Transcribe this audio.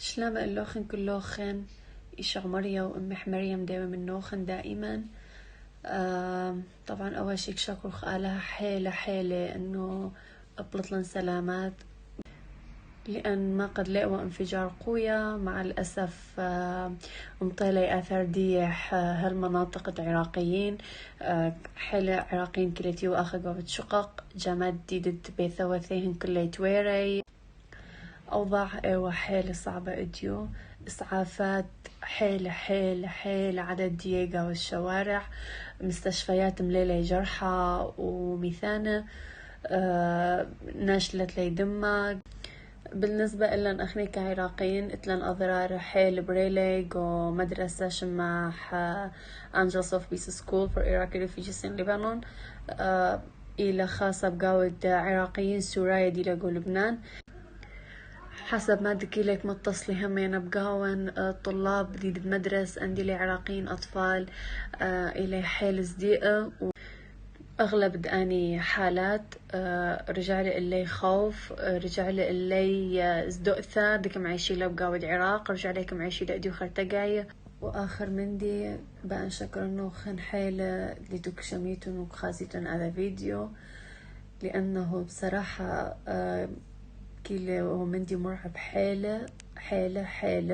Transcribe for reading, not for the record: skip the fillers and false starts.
شلام اللوخن كلوخن إيش عمريا وأمي حمريم دايما من نوخن دائما. طبعا أول شي شكر خالها حيلة حيلة إنه أبلطلن سلامات، لأن ما قد لقوا انفجار قوية مع الأسف. مطيلي آثار ديح هالمناطق العراقيين، حيلة عراقيين كليتي وآخر قوة شقق جماد ديدد بيثوثيهن كلي تويري. أوضاع ايوه حيلة صعبة اديو، إسعافات حيلة عدد ديقة والشوارع، مستشفيات مليلة جرحى وميثانة. ناشلت لي دمك. بالنسبة إلن أخني كعراقيين إتلن أضرار حيل بريليج ومدرسة شماح Angels of Peace School for Iraqi Refugees in Lebanon، إلى خاصة بقاود عراقيين سوريا دي لقوا لبنان. حسب ما دكيلك متصلي همين بقاون طلاب دي بمدرس عندي لي عراقيين أطفال إلي حيل صديقة. أغلب داني حالات رجع لي اللي خوف، رجع لي اللي زدؤثة دكم عايشي لبقاود عراق، رجع ليكم عايشي لأديو خرتقاية. وآخر مندي بأن شكر إنه خن حيلة لدوك شميتون وخازيتون على فيديو، لأنه بصراحة كيلي ومندي مرعب حيلة.